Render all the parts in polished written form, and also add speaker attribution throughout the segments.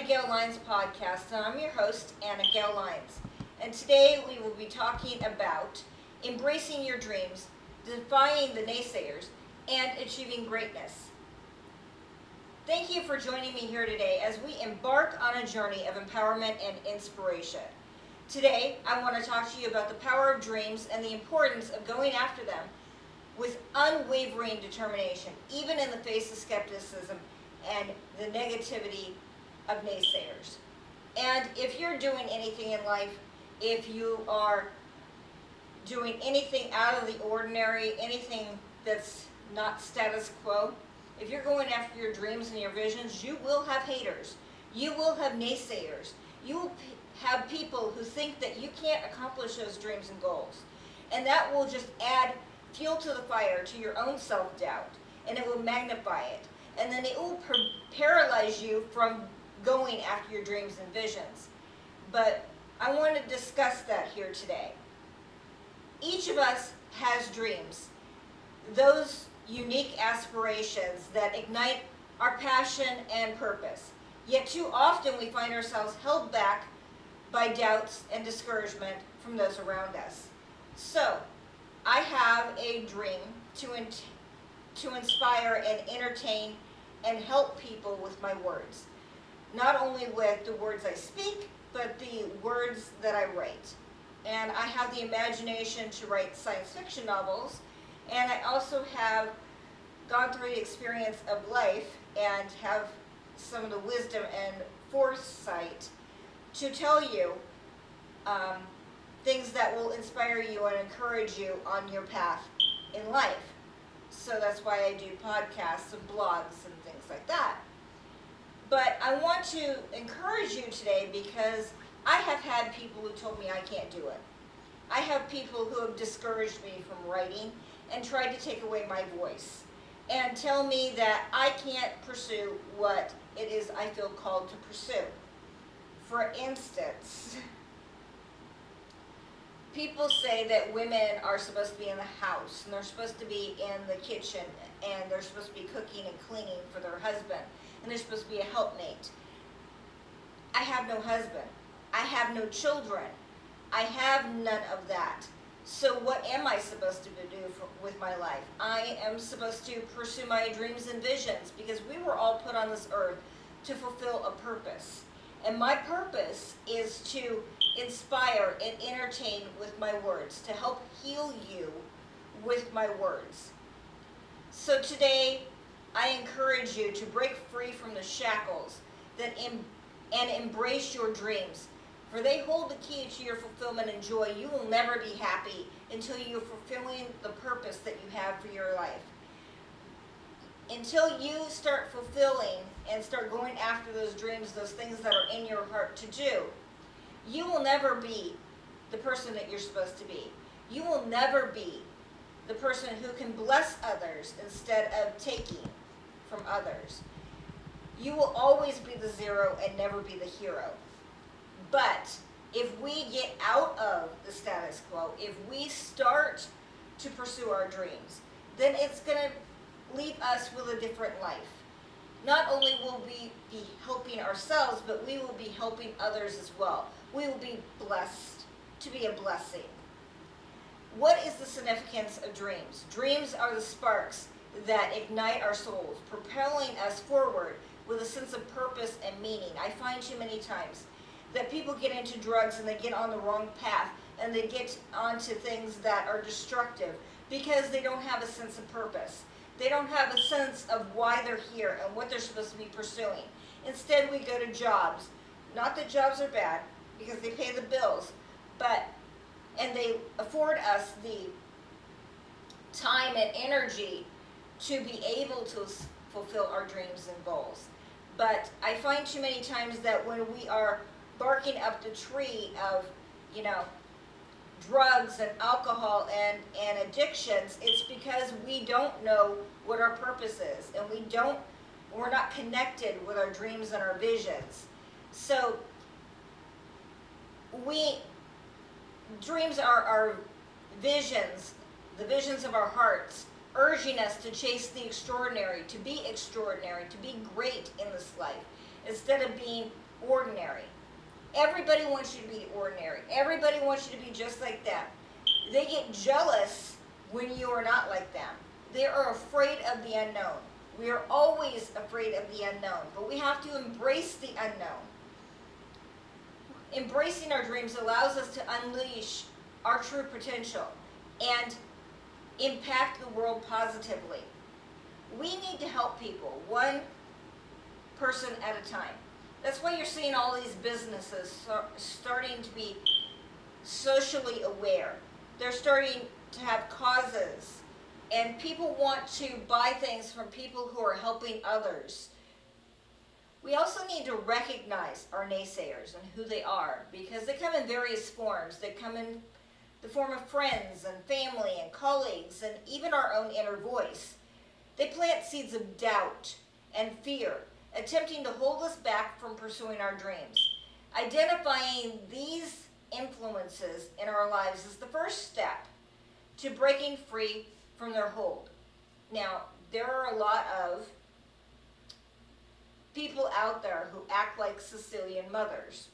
Speaker 1: Gail Lyons podcast, and I'm your host, Anna Gail Lyons. And today we will be talking about embracing your dreams, defying the naysayers, and achieving greatness. Thank you for joining me here today as we embark on a journey of empowerment and inspiration. Today, I want to talk to you about the power of dreams and the importance of going after them with unwavering determination, even in the face of skepticism and the negativity of naysayers. And if you're doing anything in life, if you are doing anything out of the ordinary, anything that's not status quo, if you're going after your dreams and your visions, you will have haters. You will have naysayers. You will have people who think that you can't accomplish those dreams and goals. And that will just add fuel to the fire to your own self-doubt, and it will magnify it. And then it will paralyze you from going after your dreams and visions. But I want to discuss that here today. Each of us has dreams, those unique aspirations that ignite our passion and purpose. Yet too often we find ourselves held back by doubts and discouragement from those around us. So, I have a dream to inspire and entertain and help people with my words. Not only with the words I speak, but the words that I write. And I have the imagination to write science fiction novels, and I also have gone through the experience of life and have some of the wisdom and foresight to tell you things that will inspire you and encourage you on your path in life. So that's why I do podcasts and blogs and things like that. But I want to encourage you today because I have had people who told me I can't do it. I have people who have discouraged me from writing and tried to take away my voice and tell me that I can't pursue what it is I feel called to pursue. For instance, people say that women are supposed to be in the house and they're supposed to be in the kitchen and they're supposed to be cooking and cleaning for their husband and they're supposed to be a helpmate. I have no husband. I have no children. I have none of that. So what am I supposed to do with my life? I am supposed to pursue my dreams and visions because we were all put on this earth to fulfill a purpose. And my purpose is to inspire and entertain with my words, to help heal you with my words. So today, I encourage you to break free from the shackles and embrace your dreams. For they hold the key to your fulfillment and joy. You will never be happy until you're fulfilling the purpose that you have for your life. Until you start fulfilling and start going after those dreams, those things that are in your heart to do, you will never be the person that you're supposed to be. You will never be the person who can bless others instead of taking from others. You will always be the zero and never be the hero. But if we get out of the status quo, if we start to pursue our dreams, then it's going to leave us with a different life. Not only will we be helping ourselves, but we will be helping others as well. We will be blessed to be a blessing. What is the significance of dreams? Dreams are the sparks that ignite our souls, propelling us forward with a sense of purpose and meaning. I find too many times that people get into drugs and they get on the wrong path and they get onto things that are destructive because they don't have a sense of purpose. They don't have a sense of why they're here and what they're supposed to be pursuing. Instead, we go to jobs. Not that jobs are bad, because they pay the bills, and they afford us the time and energy to be able to fulfill our dreams and goals. But I find too many times that when we are barking up the tree of, drugs and alcohol and addictions, it's because we don't know what our purpose is, and we're not connected with our dreams and our visions. So dreams are our visions, the visions of our hearts, urging us to chase the extraordinary, to be great in this life, instead of being ordinary. Everybody wants you to be ordinary. Everybody wants you to be just like them. They get jealous when you are not like them. They are afraid of the unknown. We are always afraid of the unknown, but we have to embrace the unknown. Embracing our dreams allows us to unleash our true potential and impact the world positively. We need to help people, one person at a time. That's why you're seeing all these businesses starting to be socially aware. They're starting to have causes, and people want to buy things from people who are helping others. We also need to recognize our naysayers and who they are, because they come in various forms. They come in the form of friends and family and colleagues and even our own inner voice. They plant seeds of doubt and fear, attempting to hold us back from pursuing our dreams. Identifying these influences in our lives is the first step to breaking free from their hold. Now, there are a lot of people out there who act like Sicilian mothers.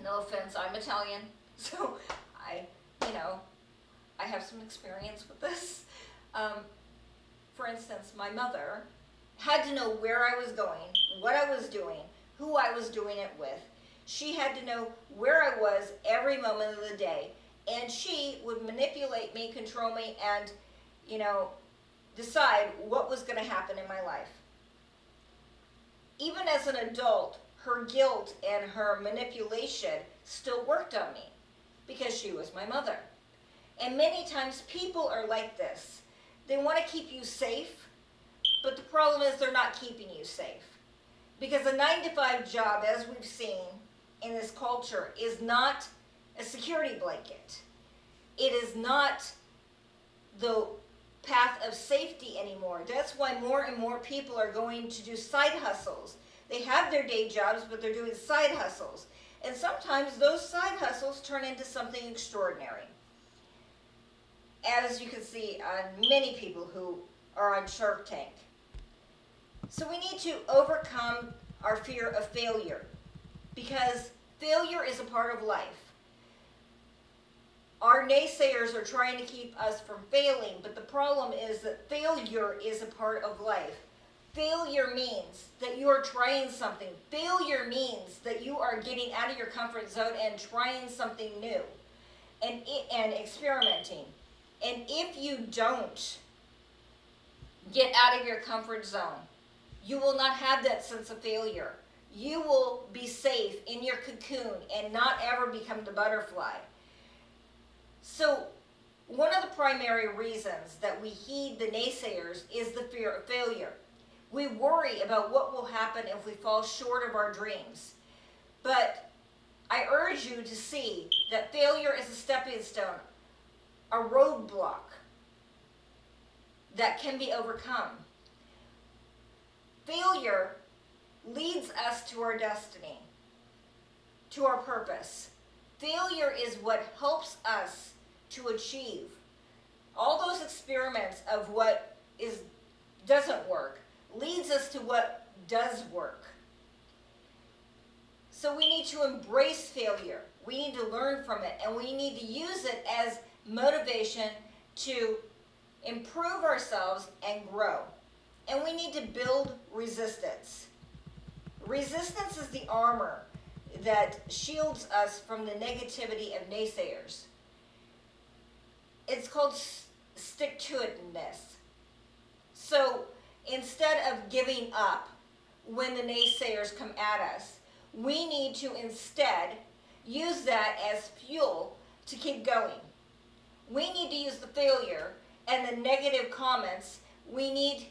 Speaker 1: No offense, I'm Italian, so I have some experience with this. For instance, my mother had to know where I was going, what I was doing, who I was doing it with. She had to know where I was every moment of the day, and she would manipulate me, control me, and, decide what was going to happen in my life. Even as an adult, her guilt and her manipulation still worked on me because she was my mother. And many times people are like this. They want to keep you safe, but the problem is they're not keeping you safe. Because a 9-to-5 job, as we've seen in this culture, is not a security blanket. It is not the path of safety anymore. That's why more and more people are going to do side hustles. They have their day jobs, but they're doing side hustles. And sometimes those side hustles turn into something extraordinary. As you can see on many people who are on Shark Tank. So we need to overcome our fear of failure, because failure is a part of life. Our naysayers are trying to keep us from failing, but the problem is that failure is a part of life. Failure means that you are trying something. Failure means that you are getting out of your comfort zone and trying something new and experimenting. And if you don't get out of your comfort zone, you will not have that sense of failure. You will be safe in your cocoon and not ever become the butterfly. So one of the primary reasons that we heed the naysayers is the fear of failure. We worry about what will happen if we fall short of our dreams. But I urge you to see that failure is a stepping stone, a roadblock that can be overcome. Failure leads us to our destiny, to our purpose. Failure is what helps us to achieve. All those experiments of what doesn't work leads us to what does work. So we need to embrace failure. We need to learn from it, and we need to use it as motivation to improve ourselves and grow. And we need to build resistance. Resistance is the armor that shields us from the negativity of naysayers. It's called stick-to-itiveness. So instead of giving up when the naysayers come at us, we need to instead use that as fuel to keep going. We need to use the failure and the negative comments. We need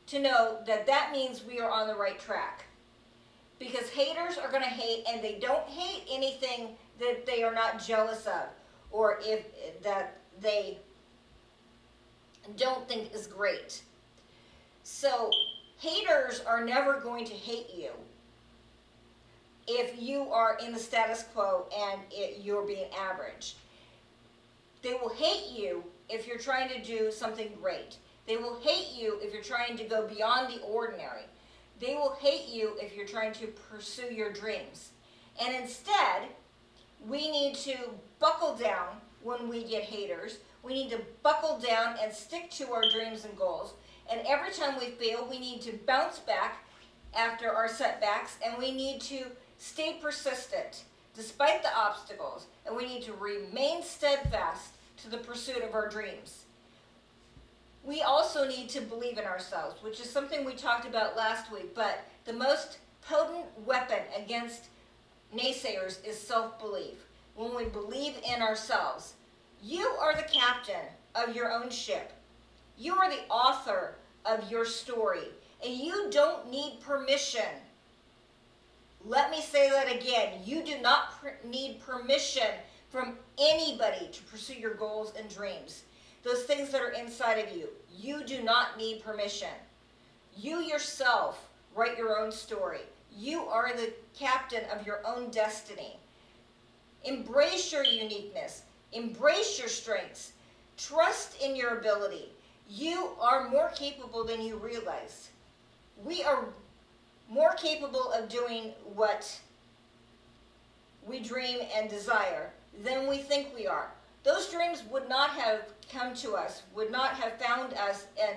Speaker 1: to know that that means we are on the right track. Because haters are going to hate, and they don't hate anything that they are not jealous of, or that they don't think is great. So haters are never going to hate you if you are in the status quo and you're being average. They will hate you if you're trying to do something great. They will hate you if you're trying to go beyond the ordinary. They will hate you if you're trying to pursue your dreams. And instead, we need to buckle down when we get haters. We need to buckle down and stick to our dreams and goals. And every time we fail, we need to bounce back after our setbacks, and we need to stay persistent despite the obstacles, and we need to remain steadfast to the pursuit of our dreams. We also need to believe in ourselves, which is something we talked about last week, but the most potent weapon against naysayers is self-belief. When we believe in ourselves, you are the captain of your own ship. You are the author of your story, and you don't need permission. Let me say that again. You do not need permission from anybody to pursue your goals and dreams. Those things that are inside of you, you do not need permission. You yourself write your own story. You are the captain of your own destiny. Embrace your uniqueness. Embrace your strengths. Trust in your ability. You are more capable than you realize. We are more capable of doing what we dream and desire than we think we are. Those dreams would not have come to us, would not have found us and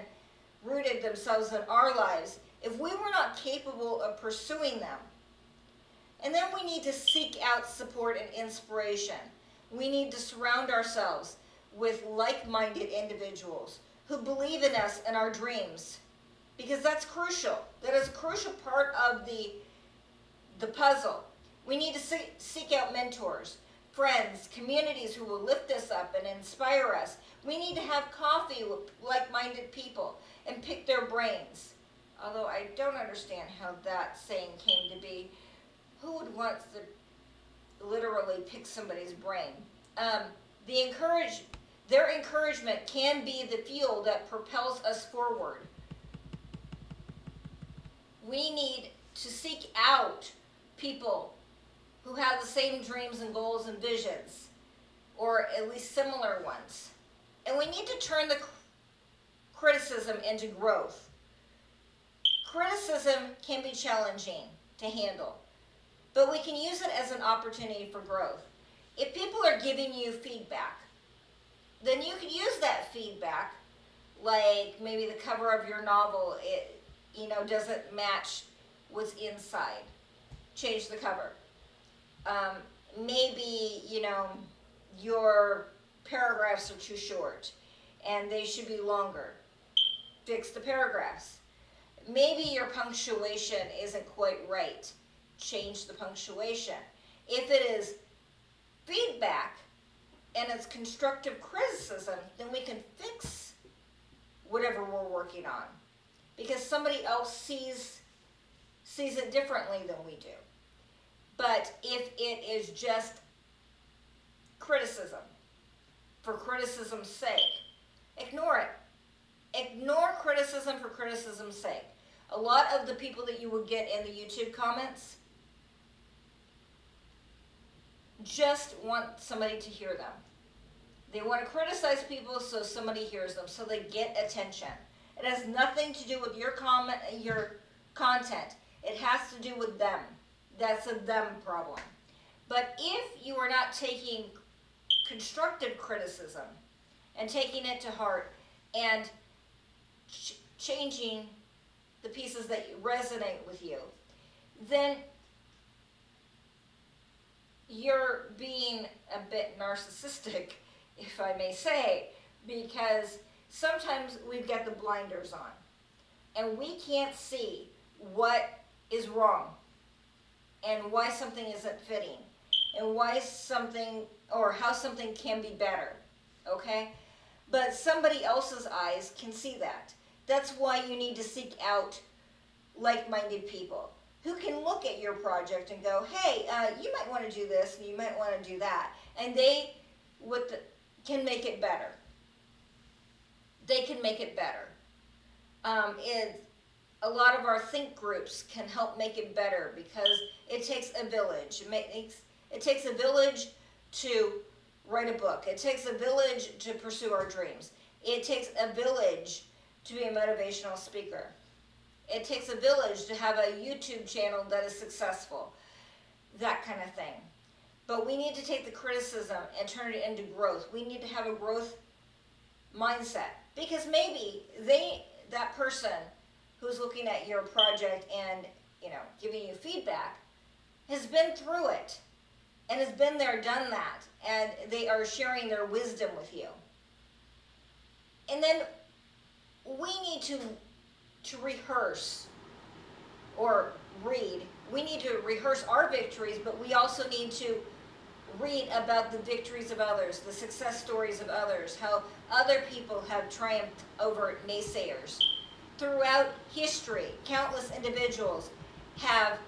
Speaker 1: rooted themselves in our lives if we were not capable of pursuing them. And then we need to seek out support and inspiration. We need to surround ourselves with like-minded individuals who believe in us and our dreams, because that's crucial. That is a crucial part of the puzzle. We need to seek out mentors, friends, communities who will lift us up and inspire us. We need to have coffee with like-minded people and pick their brains. Although I don't understand how that saying came to be. Who would want to literally pick somebody's brain? Their encouragement can be the fuel that propels us forward. We need to seek out people who have the same dreams and goals and visions, or at least similar ones. And we need to turn the criticism into growth. Criticism can be challenging to handle, but we can use it as an opportunity for growth. If people are giving you feedback, then you could use that feedback, like maybe the cover of your novel, doesn't match what's inside. Change the cover. Maybe, your paragraphs are too short and they should be longer. Fix the paragraphs. Maybe your punctuation isn't quite right. Change the punctuation. If it is feedback and it's constructive criticism, then we can fix whatever we're working on, because somebody else sees it differently than we do. But if it is just criticism for criticism's sake, ignore it. Ignore criticism for criticism's sake. A lot of the people that you will get in the YouTube comments just want somebody to hear them. They want to criticize people so somebody hears them, so they get attention. It has nothing to do with your content. It has to do with them. That's a them problem. But if you are not taking constructive criticism and taking it to heart and changing the pieces that resonate with you, then you're being a bit narcissistic, if I may say, because sometimes we've got the blinders on and we can't see what is wrong and why something isn't fitting and why something or how something can be better, okay? But somebody else's eyes can see that. That's why you need to seek out like-minded people who can look at your project and go, hey, you might want to do this and you might want to do that. And they can make it better. They can make it better. A lot of our think groups can help make it better because it takes a village. It takes a village to write a book. It takes a village to pursue our dreams. It takes a village to be a motivational speaker. It takes a village to have a YouTube channel that is successful, that kind of thing. But we need to take the criticism and turn it into growth. We need to have a growth mindset, because maybe that person who's looking at your project and giving you feedback has been through it and has been there, done that, and they are sharing their wisdom with you. And then we need to rehearse or read. We need to rehearse our victories, but we also need to read about the victories of others, the success stories of others, how other people have triumphed over naysayers. Throughout history, countless individuals have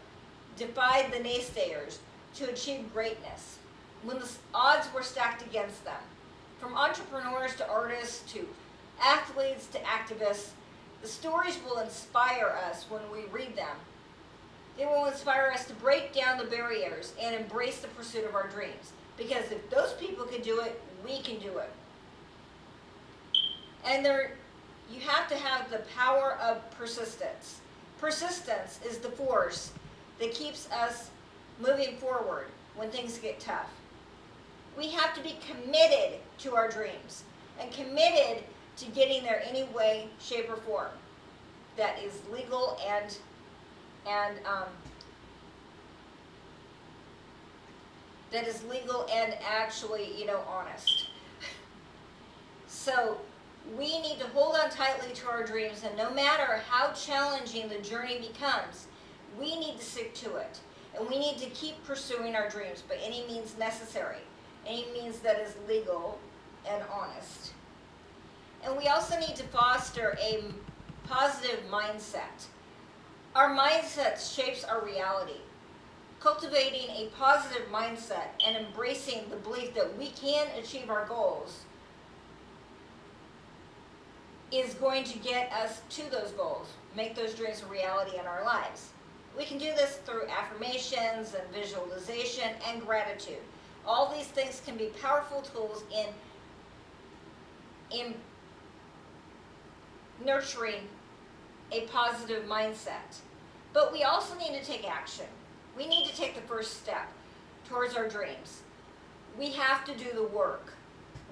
Speaker 1: defied the naysayers to achieve greatness when the odds were stacked against them. From entrepreneurs to artists to athletes to activists, the stories will inspire us when we read them. They will inspire us to break down the barriers and embrace the pursuit of our dreams. Because if those people can do it, we can do it. And you have to have the power of persistence. Persistence is the force that keeps us moving forward when things get tough. We have to be committed to our dreams and committed to getting there any way, shape, or form that is legal and actually, honest. So we need to hold on tightly to our dreams, and no matter how challenging the journey becomes, we need to stick to it. And we need to keep pursuing our dreams by any means necessary, any means that is legal and honest. And we also need to foster a positive mindset. Our mindset shapes our reality. Cultivating a positive mindset and embracing the belief that we can achieve our goals is going to get us to those goals, make those dreams a reality in our lives. We can do this through affirmations and visualization and gratitude. All these things can be powerful tools in nurturing a positive mindset. But we also need to take action. We need to take the first step towards our dreams. We have to do the work.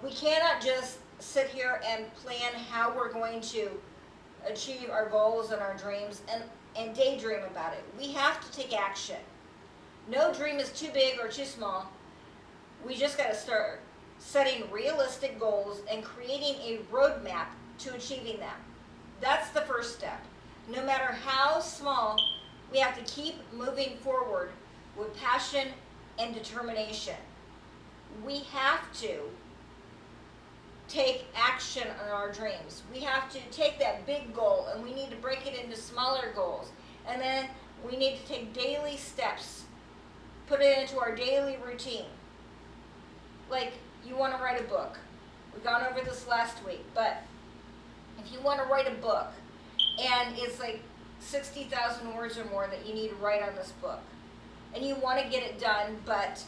Speaker 1: We cannot just sit here and plan how we're going to achieve our goals and our dreams and daydream about it. We have to take action. No dream is too big or too small. We just got to start setting realistic goals and creating a roadmap to achieving them. That's the first step. No matter how small, we have to keep moving forward with passion and determination. We have to take action on our dreams. We have to take that big goal and we need to break it into smaller goals. And then we need to take daily steps, put it into our daily routine. Like, you want to write a book. We've gone over this last week, but if you want to write a book and it's like 60,000 words or more that you need to write on this book, and you want to get it done, but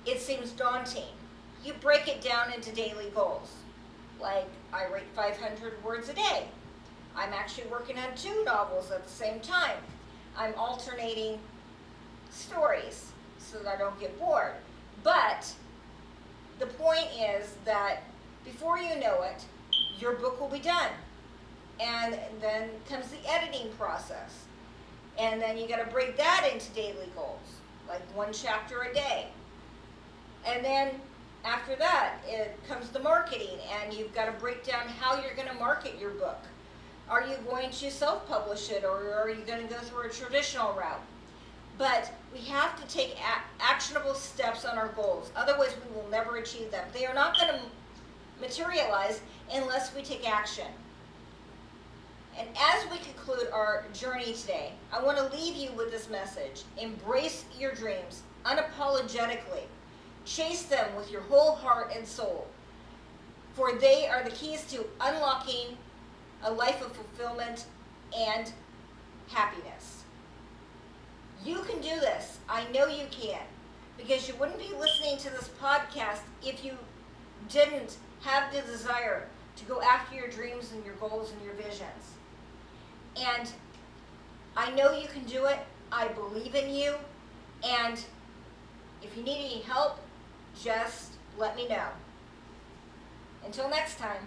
Speaker 1: it seems daunting, you break it down into daily goals. Like, I write 500 words a day. I'm actually working on 2 novels at the same time. I'm alternating stories so that I don't get bored. But the point is that before you know it, your book will be done. And then comes the editing process. And then you got to break that into daily goals, like 1 chapter a day. And then after that, it comes the marketing, and you've got to break down how you're going to market your book. Are you going to self-publish it, or are you going to go through a traditional route? But we have to take actionable steps on our goals. Otherwise, we will never achieve them. They are not going to materialize unless we take action. And as we conclude our journey today, I want to leave you with this message. Embrace your dreams unapologetically. Chase them with your whole heart and soul, for they are the keys to unlocking a life of fulfillment and happiness. You can do this. I know you can, because you wouldn't be listening to this podcast if you didn't have the desire to go after your dreams and your goals and your visions. And I know you can do it. I believe in you. And if you need any help, just let me know. Until next time.